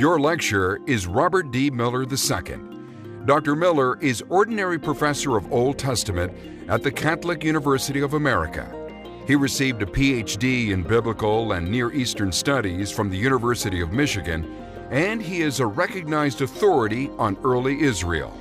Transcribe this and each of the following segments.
Your lecturer is Robert D. Miller II. Dr. Miller is Ordinary Professor of Old Testament at the Catholic University of America. He received a Ph.D. in Biblical and Near Eastern Studies from the University of Michigan, and he is a recognized authority on early Israel.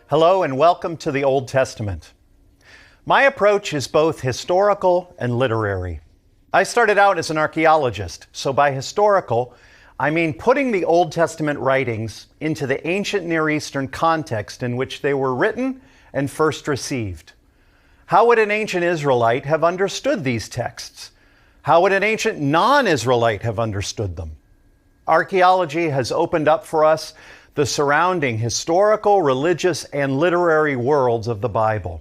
Hello and welcome to the Old Testament. My approach is both historical and literary. I started out as an archaeologist, so by historical, I mean putting the Old Testament writings into the ancient Near Eastern context in which they were written and first received. How would an ancient Israelite have understood these texts? How would an ancient non-Israelite have understood them? Archaeology has opened up for us the surrounding historical, religious, and literary worlds of the Bible.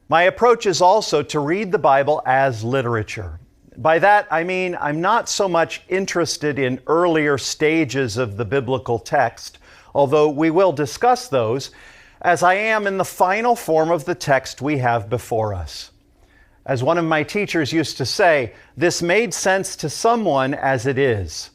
My approach is also to read the Bible as literature. By that, I mean I'm not so much interested in earlier stages of the biblical text, although we will discuss those, as I am in the final form of the text we have before us. As one of my teachers used to say, this made sense to someone as it is.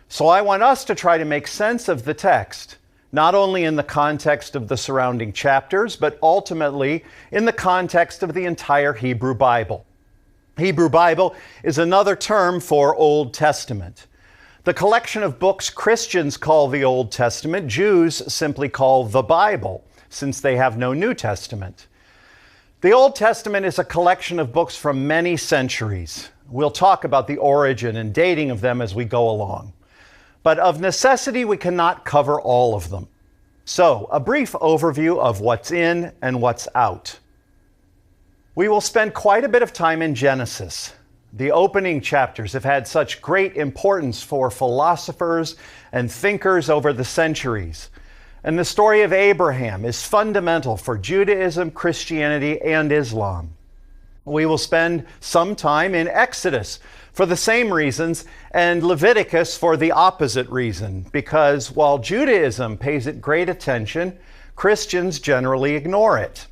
So I want us to try to make sense of the text, not only in the context of the surrounding chapters, but ultimately in the context of the entire Hebrew Bible. Hebrew Bible is another term for Old Testament. The collection of books Christians call the Old Testament, Jews simply call the Bible, since they have no New Testament. The Old Testament is a collection of books from many centuries. We'll talk about the origin and dating of them as we go along. But of necessity, we cannot cover all of them. So, a brief overview of what's in and what's out. We will spend quite a bit of time in Genesis. The opening chapters have had such great importance for philosophers and thinkers over the centuries. And the story of Abraham is fundamental for Judaism, Christianity, and Islam. We will spend some time in Exodus for the same reasons, and Leviticus for the opposite reason, because while Judaism pays it great attention, Christians generally ignore it.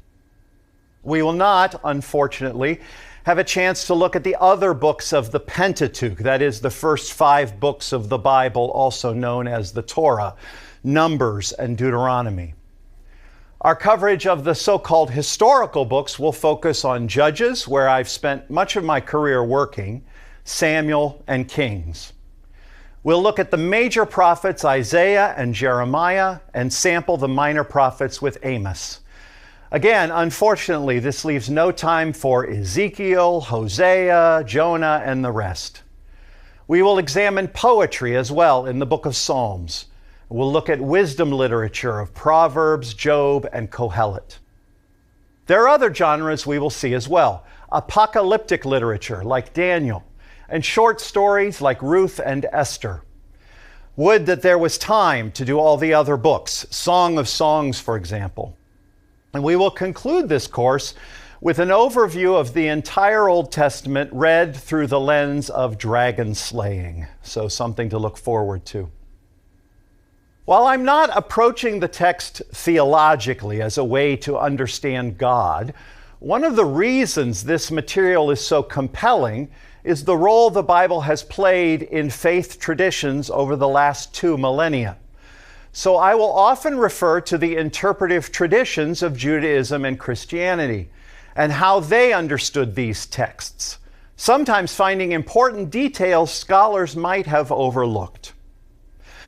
We will not, unfortunately, have a chance to look at the other books of the Pentateuch, that is, the first 5 books of the Bible, also known as the Torah, Numbers, and Deuteronomy. Our coverage of the so-called historical books will focus on Judges, where I've spent much of my career working, Samuel, and Kings. We'll look at the major prophets Isaiah and Jeremiah and sample the minor prophets with Amos. Again, unfortunately, this leaves no time for Ezekiel, Hosea, Jonah, and the rest. We will examine poetry as well in the book of Psalms. We'll look at wisdom literature of Proverbs, Job, and Kohelet. There are other genres we will see as well. Apocalyptic literature like Daniel, and short stories like Ruth and Esther. Would that there was time to do all the other books, Song of Songs, for example. And we will conclude this course with an overview of the entire Old Testament read through the lens of dragon slaying. So something to look forward to. While I'm not approaching the text theologically as a way to understand God, one of the reasons this material is so compelling is the role the Bible has played in faith traditions over the last 2 millennia. So I will often refer to the interpretive traditions of Judaism and Christianity and how they understood these texts, sometimes finding important details scholars might have overlooked.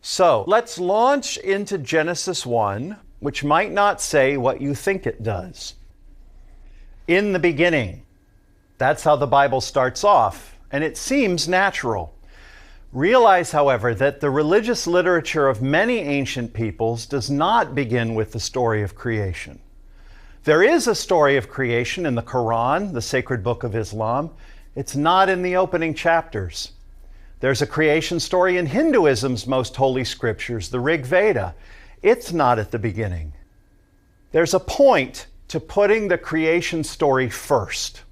So let's launch into Genesis 1, which might not say what you think it does. In the beginning. That's how the Bible starts off, and it seems natural. Realize, however, that the religious literature of many ancient peoples does not begin with the story of creation. There is a story of creation in the Quran, the sacred book of Islam. It's not in the opening chapters. There's a creation story in Hinduism's most holy scriptures, the Rig Veda. It's not at the beginning. There's a point to putting the creation story first.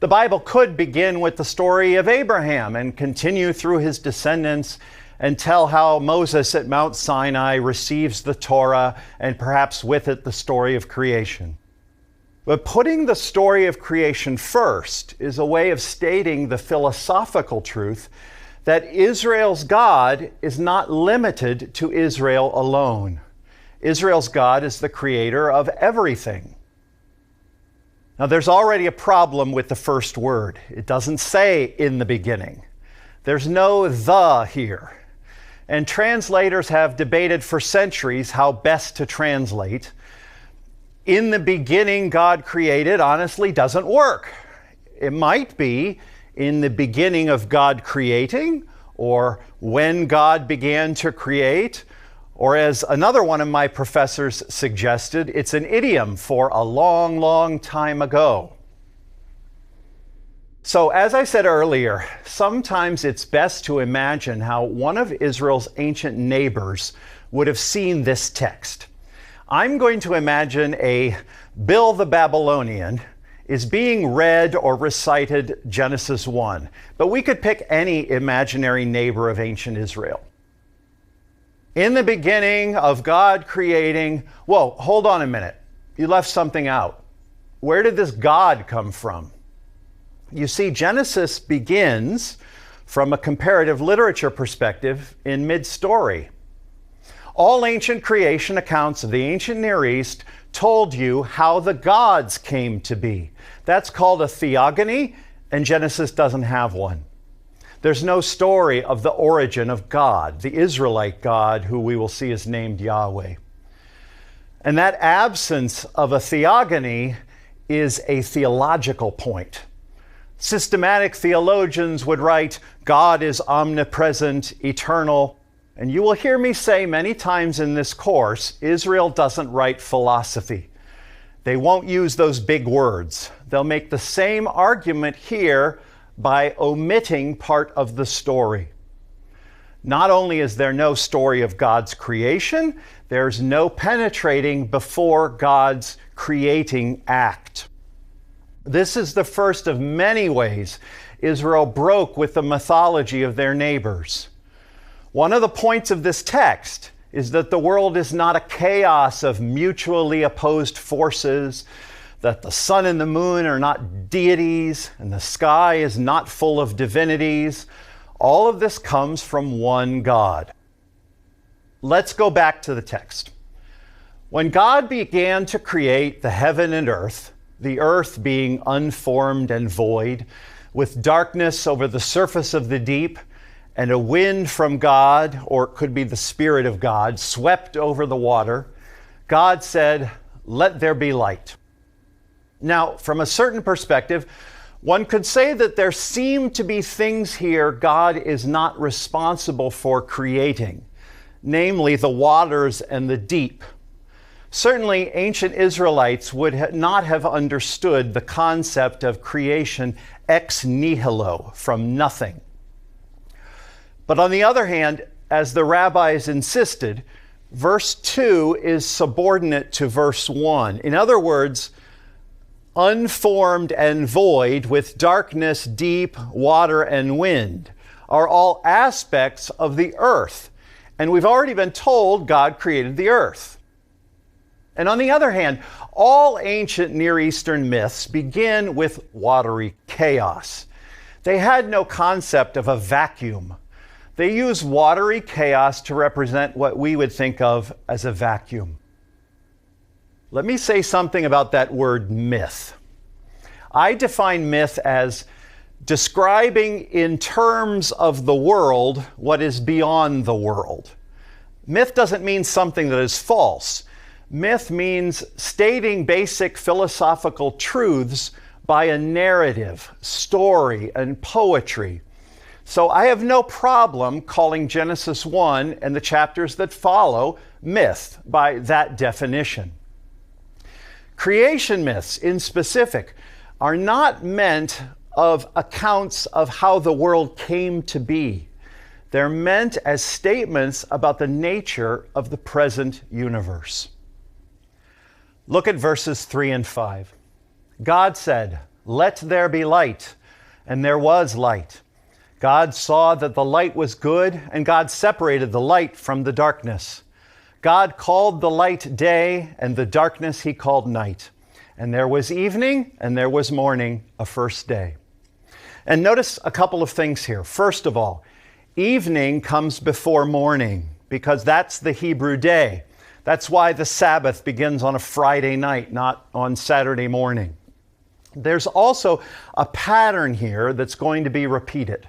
The Bible could begin with the story of Abraham and continue through his descendants and tell how Moses at Mount Sinai receives the Torah and perhaps with it the story of creation. But putting the story of creation first is a way of stating the philosophical truth that Israel's God is not limited to Israel alone. Israel's God is the creator of everything. Now, there's already a problem with the first word. It doesn't say in the beginning. There's no the here. And translators have debated for centuries how best to translate. In the beginning, God created, honestly, doesn't work. It might be in the beginning of God creating, or when God began to create, or as another one of my professors suggested, it's an idiom for a long, long time ago. So, as I said earlier, sometimes it's best to imagine how one of Israel's ancient neighbors would have seen this text. I'm going to imagine a Bill the Babylonian is being read or recited Genesis 1, but we could pick any imaginary neighbor of ancient Israel. In the beginning of God creating, whoa, hold on a minute. You left something out. Where did this God come from? You see, Genesis begins from a comparative literature perspective in mid-story. All ancient creation accounts of the ancient Near East told you how the gods came to be. That's called a theogony, and Genesis doesn't have one. There's no story of the origin of God, the Israelite God, who we will see is named Yahweh. And that absence of a theogony is a theological point. Systematic theologians would write, God is omnipresent, eternal. And you will hear me say many times in this course, Israel doesn't write philosophy. They won't use those big words. They'll make the same argument here by omitting part of the story. Not only is there no story of God's creation, there's no penetrating before God's creating act. This is the first of many ways Israel broke with the mythology of their neighbors. One of the points of this text is that the world is not a chaos of mutually opposed forces, that the sun and the moon are not deities, and the sky is not full of divinities. All of this comes from one God. Let's go back to the text. When God began to create the heaven and earth, the earth being unformed and void, with darkness over the surface of the deep, and a wind from God, or it could be the Spirit of God, swept over the water, God said, "Let there be light." Now, from a certain perspective, one could say that there seem to be things here God is not responsible for creating, namely the waters and the deep. Certainly, ancient Israelites would not have understood the concept of creation ex nihilo, from nothing. But on the other hand, as the rabbis insisted, verse 2 is subordinate to verse 1. In other words, unformed and void, with darkness, deep, water, and wind, are all aspects of the earth. And we've already been told God created the earth. And on the other hand, all ancient Near Eastern myths begin with watery chaos. They had no concept of a vacuum. They use watery chaos to represent what we would think of as a vacuum. Let me say something about that word myth. I define myth as describing in terms of the world what is beyond the world. Myth doesn't mean something that is false. Myth means stating basic philosophical truths by a narrative, story, and poetry. So I have no problem calling Genesis 1 and the chapters that follow myth by that definition. Creation myths, in specific, are not meant of accounts of how the world came to be. They're meant as statements about the nature of the present universe. Look at verses 3 and 5. God said, "Let there be light," and there was light. God saw that the light was good, and God separated the light from the darkness. God called the light day, and the darkness he called night. And there was evening, and there was morning, a first day. And notice a couple of things here. First of all, evening comes before morning, because that's the Hebrew day. That's why the Sabbath begins on a Friday night, not on Saturday morning. There's also a pattern here that's going to be repeated.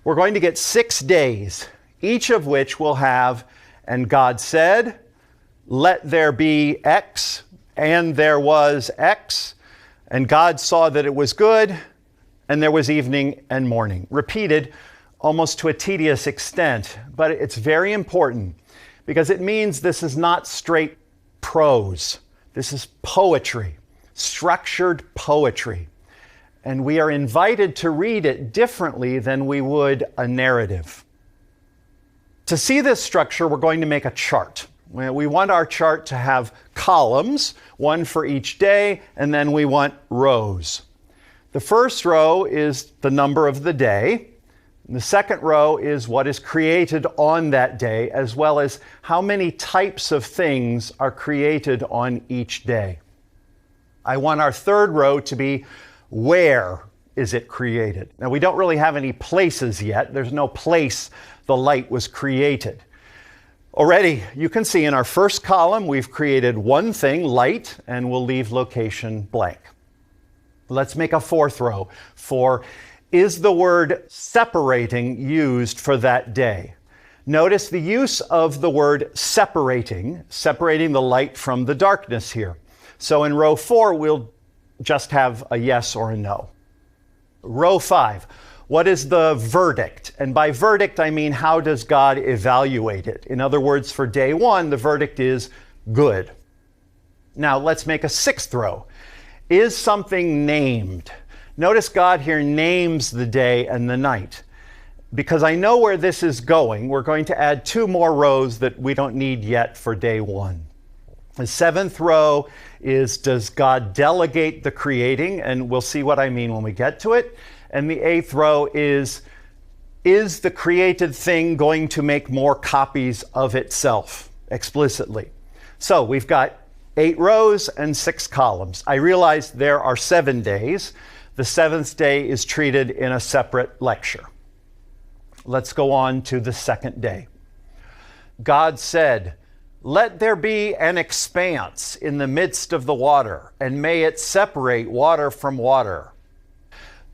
We're going to get 6 days, each of which will have, "And God said, let there be X, and there was X, and God saw that it was good, and there was evening and morning." Repeated almost to a tedious extent, but it's very important because it means this is not straight prose. This is poetry, structured poetry. And we are invited to read it differently than we would a narrative. To see this structure, we're going to make a chart. We want our chart to have columns, one for each day, and then we want rows. The first row is the number of the day. The second row is what is created on that day, as well as how many types of things are created on each day. I want our third row to be where is it created. Now, we don't really have any places yet. There's no place the light was created. Already, you can see in our first column, we've created one thing, light, and we'll leave location blank. Let's make a fourth row for, is the word separating used for that day? Notice the use of the word separating the light from the darkness here. So in row 4, we'll just have a yes or a no. Row 5, what is the verdict? And by verdict, I mean, how does God evaluate it? In other words, for day 1, the verdict is good. Now let's make a sixth row. Is something named? Notice God here names the day and the night. Because I know where this is going, we're going to add 2 more rows that we don't need yet for day 1. The 7th row is, does God delegate the creating? And we'll see what I mean when we get to it. And the 8th row is the created thing going to make more copies of itself explicitly? So we've got 8 rows and 6 columns. I realize there are 7 days. The 7th day is treated in a separate lecture. Let's go on to the 2nd day. God said, "Let there be an expanse in the midst of the water, and may it separate water from water."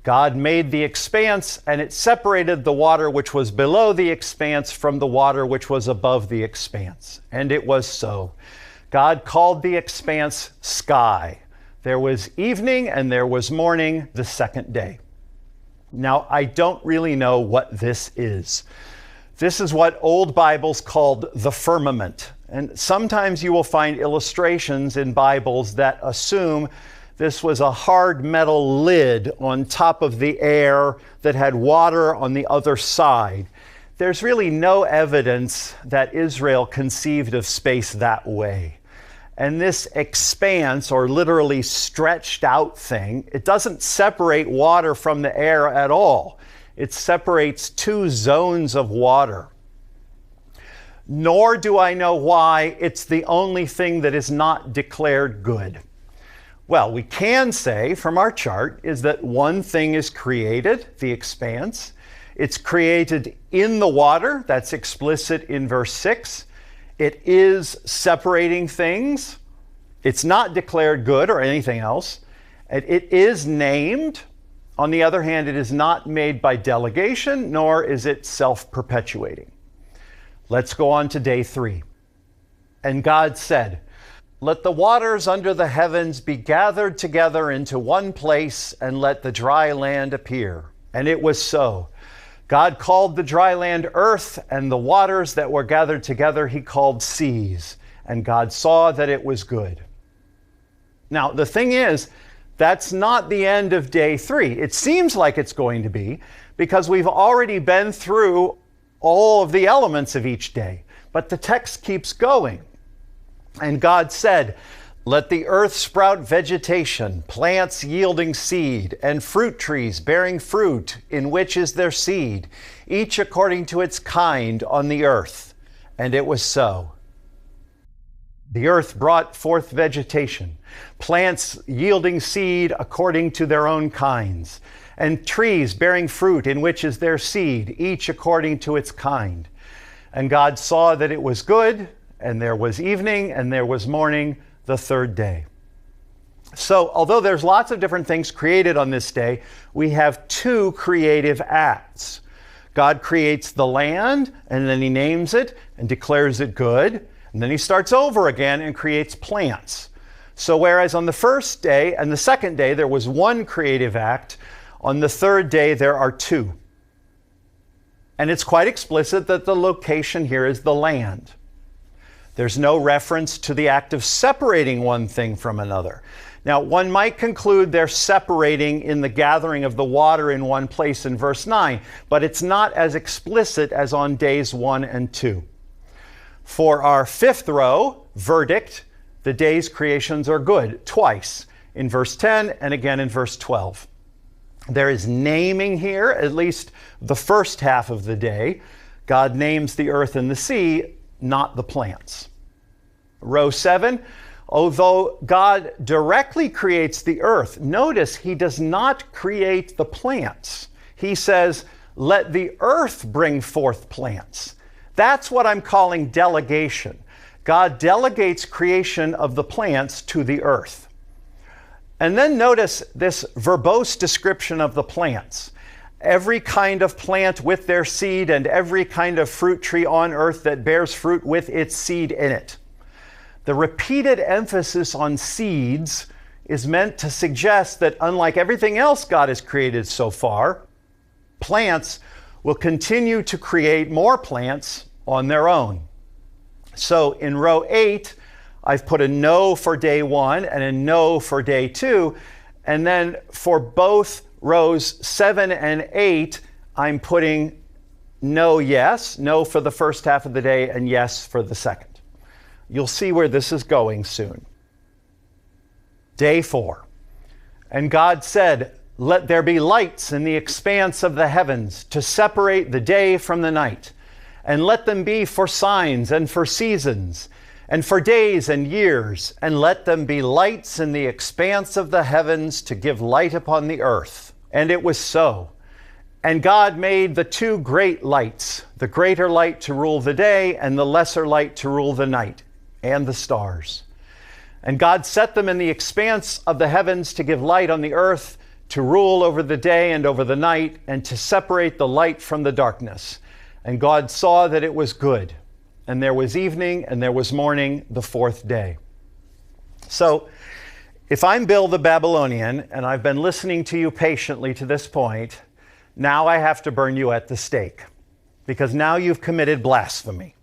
God made the expanse, and it separated the water which was below the expanse from the water which was above the expanse. And it was so. God called the expanse sky. There was evening and there was morning the 2nd day. Now, I don't really know what this is. This is what old Bibles called the firmament. And sometimes you will find illustrations in Bibles that assume this was a hard metal lid on top of the air that had water on the other side. There's really no evidence that Israel conceived of space that way. And this expanse, or literally stretched out thing, it doesn't separate water from the air at all. It separates 2 zones of water. Nor do I know why it's the only thing that is not declared good. Well, we can say from our chart is that one thing is created, the expanse. It's created in the water. That's explicit in verse 6. It is separating things. It's not declared good or anything else. It is named. On the other hand, it is not made by delegation, nor is it self-perpetuating. Let's go on to day 3. And God said, "Let the waters under the heavens be gathered together into one place, and let the dry land appear." And it was so. God called the dry land earth, and the waters that were gathered together he called seas. And God saw that it was good. Now, the thing is, that's not the end of day 3. It seems like it's going to be, because we've already been through all of the elements of each day. But the text keeps going. And God said, Let the earth sprout vegetation, plants yielding seed, and fruit trees bearing fruit, in which is their seed, each according to its kind on the earth. And it was so. The earth brought forth vegetation, plants yielding seed according to their own kinds, and trees bearing fruit, in which is their seed, each according to its kind. And God saw that it was good, and there was evening, and there was morning, the third day. So, although there's lots of different things created on this day, we have two creative acts. God creates the land, and then he names it and declares it good, and then he starts over again and creates plants. So whereas on the first day and the second day there was one creative act, on the third day there are two. And it's quite explicit that the location here is the land. There's no reference to the act of separating one thing from another. Now, one might conclude they're separating in the gathering of the water in one place in verse 9, but it's not as explicit as on days 1 and 2. For our fifth row, verdict, the day's creations are good, twice, in verse 10 and again in verse 12. There is naming here, at least the first half of the day. God names the earth and the sea, not the plants. Row 7, although God directly creates the earth, notice he does not create the plants. He says, let the earth bring forth plants. That's what I'm calling delegation. God delegates creation of the plants to the earth. And then notice this verbose description of the plants. Every kind of plant with their seed and every kind of fruit tree on earth that bears fruit with its seed in it. The repeated emphasis on seeds is meant to suggest that unlike everything else God has created so far, plants will continue to create more plants on their own. So in row 8, I've put a no for day 1 and a no for day 2, and then for both rows 7 and 8, I'm putting no, yes, no for the first half of the day and yes for the second. You'll see where this is going soon. Day 4. And God said, let there be lights in the expanse of the heavens to separate the day from the night, and let them be for signs and for seasons, and for days and years, and let them be lights in the expanse of the heavens to give light upon the earth. And it was so. And God made the two great lights, the greater light to rule the day, and the lesser light to rule the night, and the stars. And God set them in the expanse of the heavens to give light on the earth, to rule over the day and over the night, and to separate the light from the darkness. And God saw that it was good. And there was evening and there was morning, the fourth day. So, if I'm Bill the Babylonian, and I've been listening to you patiently to this point, now I have to burn you at the stake, because now you've committed blasphemy.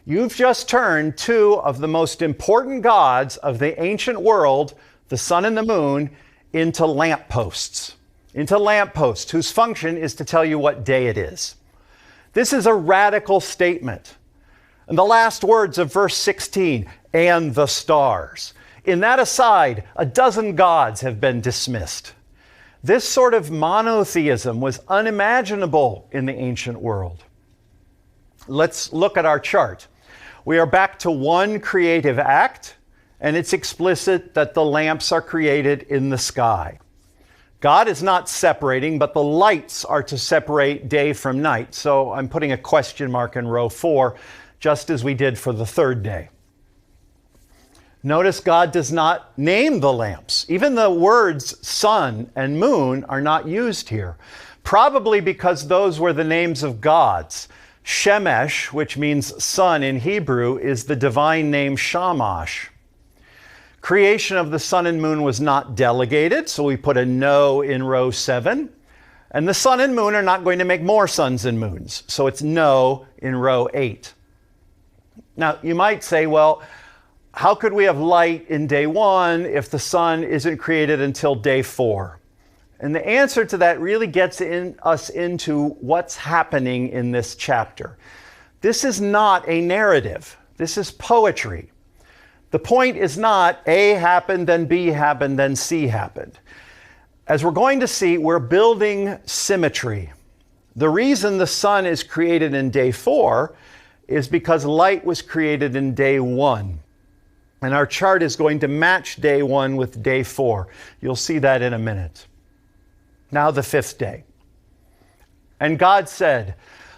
You've just turned two of the most important gods of the ancient world, the sun and the moon, into lampposts whose function is to tell you what day it is. This is a radical statement. And the last words of verse 16, and the stars. In that aside, a dozen gods have been dismissed. This sort of monotheism was unimaginable in the ancient world. Let's look at our chart. We are back to one creative act, and it's explicit that the lamps are created in the sky. God is not separating, but the lights are to separate day from night. So I'm putting a question mark in row 4, just as we did for the third day. Notice God does not name the lamps. Even the words sun and moon are not used here, probably because those were the names of gods. Shemesh, which means sun in Hebrew, is the divine name Shamash. Creation of the sun and moon was not delegated, so we put a no in row 7. And the sun and moon are not going to make more suns and moons, so it's no in row 8. Now, you might say, well, how could we have light in day 1 if the sun isn't created until day 4? And the answer to that really gets us into what's happening in this chapter. This is not a narrative. This is poetry. The point is not A happened, then B happened, then C happened. As we're going to see, we're building symmetry. The reason the sun is created in day 4 is because light was created in day 1. And our chart is going to match day 1 with day 4. You'll see that in a minute. Now the 5th day. And God said,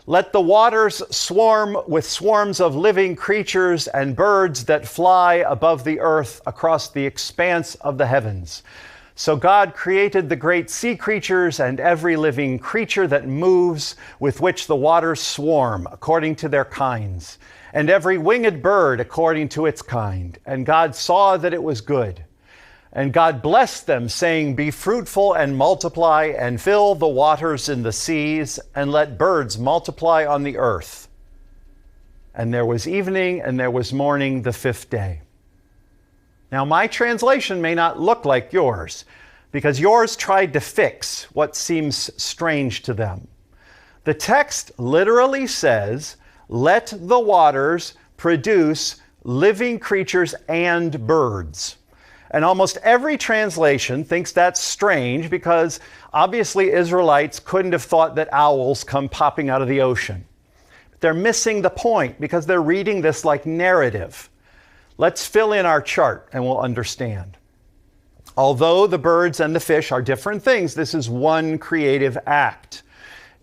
"Let the waters swarm with swarms of living creatures and birds that fly above the earth across the expanse of the heavens." So God created the great sea creatures and every living creature that moves, with which the waters swarm, according to their kinds, and every winged bird according to its kind. And God saw that it was good. And God blessed them, saying, "Be fruitful and multiply, and fill the waters in the seas, and let birds multiply on the earth." And there was evening and there was morning the 5th day. Now, my translation may not look like yours, because yours tried to fix what seems strange to them. The text literally says, "Let the waters produce living creatures and birds." And almost every translation thinks that's strange because obviously Israelites couldn't have thought that owls come popping out of the ocean. They're missing the point because they're reading this like narrative. Let's fill in our chart and we'll understand. Although the birds and the fish are different things, this is one creative act.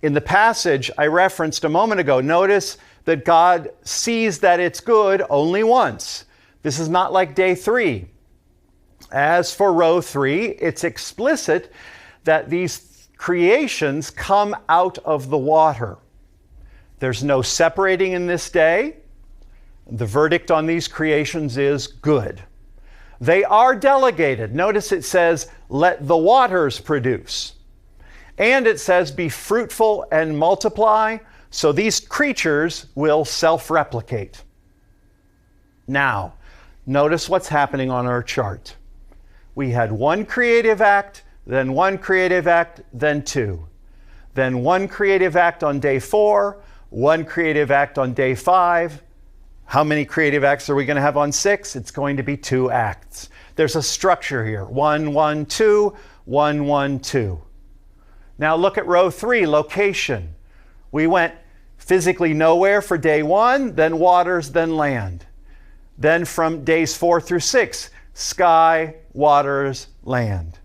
In the passage I referenced a moment ago, notice that God sees that it's good only once. This is not like day 3. As for row 3, it's explicit that these creations come out of the water. There's no separating in this day. The verdict on these creations is good. They are delegated. Notice it says, "Let the waters produce." And it says, "Be fruitful and multiply." So these creatures will self-replicate. Now, notice what's happening on our chart. We had one creative act, then one creative act, then 2. Then one creative act on day 4, one creative act on day 5. How many creative acts are we going to have on 6? It's going to be 2 acts. There's a structure here. 1, 1, 2, 1, 1, 2. Now look at row 3, location. We went physically nowhere for day 1, then waters, then land. Then from days 4 through 6, sky, waters, land.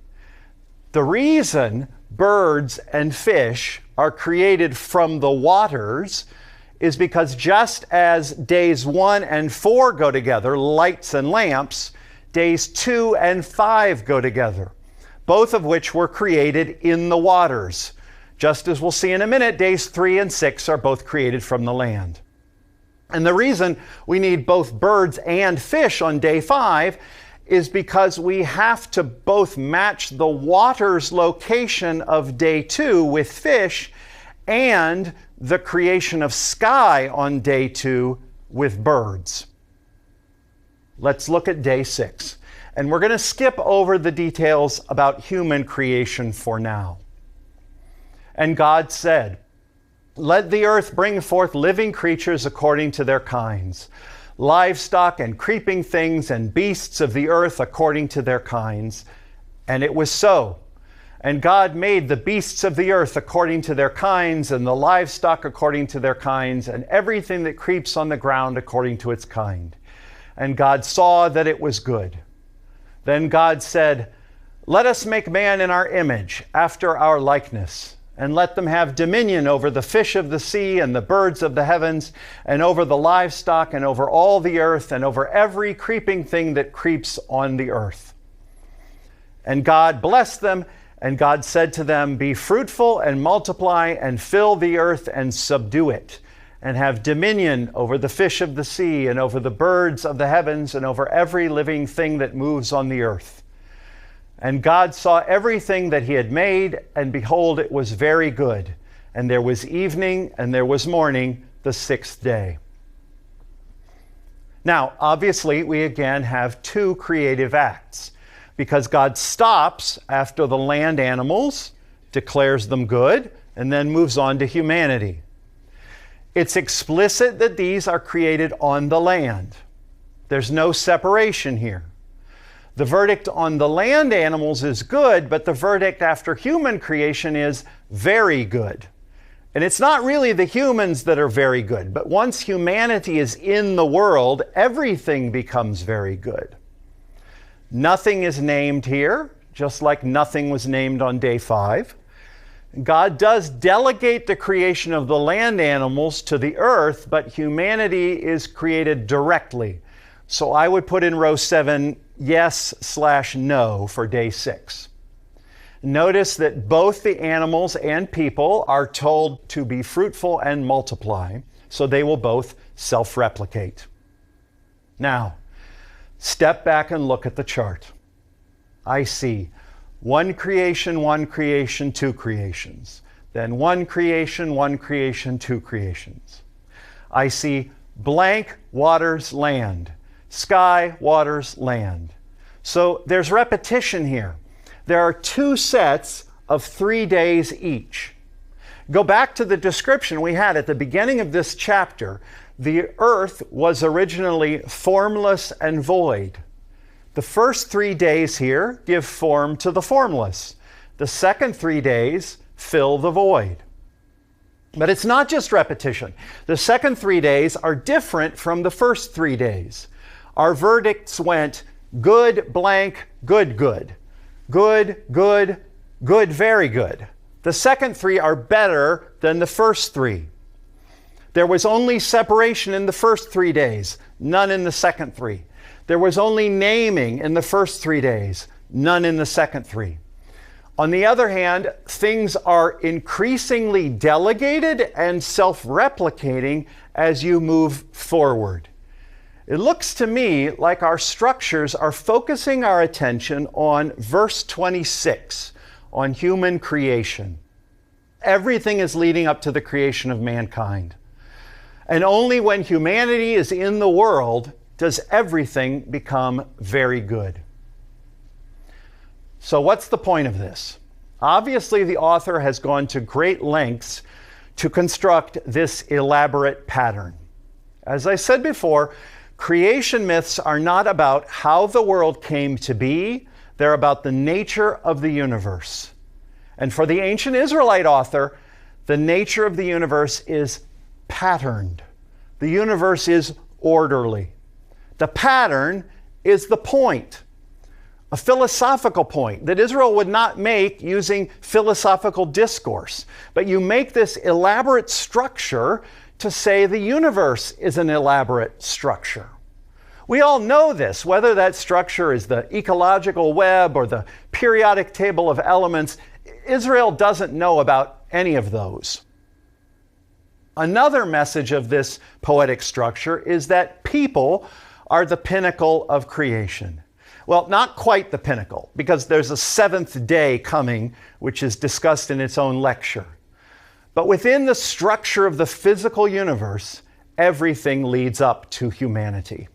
The reason birds and fish are created from the waters is because just as days 1 and 4 go together, lights and lamps, days 2 and 5 go together, both of which were created in the waters. Just as we'll see in a minute, days 3 and 6 are both created from the land. And the reason we need both birds and fish on day 5 is because we have to both match the water's location of day 2 with fish and the creation of sky on day 2 with birds. Let's look at day 6. And we're going to skip over the details about human creation for now. And God said, "Let the earth bring forth living creatures according to their kinds, livestock and creeping things and beasts of the earth according to their kinds." And it was so. And God made the beasts of the earth according to their kinds, and the livestock according to their kinds, and everything that creeps on the ground according to its kind. And God saw that it was good. Then God said, "Let us make man in our image, after our likeness, and let them have dominion over the fish of the sea and the birds of the heavens, and over the livestock, and over all the earth, and over every creeping thing that creeps on the earth." And God blessed them, and God said to them, "Be fruitful and multiply, and fill the earth and subdue it, and have dominion over the fish of the sea, and over the birds of the heavens, and over every living thing that moves on the earth." And God saw everything that he had made, and behold, it was very good. And there was evening, and there was morning, the 6th day. Now, obviously, we again have 2 creative acts, because God stops after the land animals, declares them good, and then moves on to humanity. It's explicit that these are created on the land. There's no separation here. The verdict on the land animals is good, but the verdict after human creation is very good. And it's not really the humans that are very good, but once humanity is in the world, everything becomes very good. Nothing is named here, just like nothing was named on day 5. God does delegate the creation of the land animals to the earth, but humanity is created directly. So I would put in row 7, yes/no for day 6. Notice that both the animals and people are told to be fruitful and multiply, so they will both self-replicate. Now, step back and look at the chart. I see one creation, two creations. Then one creation, two creations. I see blank, waters, land. Sky, waters, land. So there's repetition here. There are 2 sets of 3 days each. Go back to the description we had at the beginning of this chapter. The earth was originally formless and void. The first 3 days here give form to the formless. The second 3 days fill the void. But it's not just repetition. The second 3 days are different from the first 3 days. Our verdicts went good, blank, good, good. Good, good, good, very good. The second 3 are better than the first 3. There was only separation in the first 3 days, none in the second 3. There was only naming in the first 3 days, none in the second 3. On the other hand, things are increasingly delegated and self-replicating as you move forward. It looks to me like our structures are focusing our attention on verse 26, on human creation. Everything is leading up to the creation of mankind. And only when humanity is in the world does everything become very good. So what's the point of this? Obviously, the author has gone to great lengths to construct this elaborate pattern. As I said before, creation myths are not about how the world came to be, they're about the nature of the universe. And for the ancient Israelite author, the nature of the universe is patterned. The universe is orderly. The pattern is the point, a philosophical point that Israel would not make using philosophical discourse. But you make this elaborate structure to say the universe is an elaborate structure. We all know this, whether that structure is the ecological web or the periodic table of elements. Israel doesn't know about any of those. Another message of this poetic structure is that people are the pinnacle of creation. Well, not quite the pinnacle, because there's a 7th day coming, which is discussed in its own lecture. But within the structure of the physical universe, everything leads up to humanity.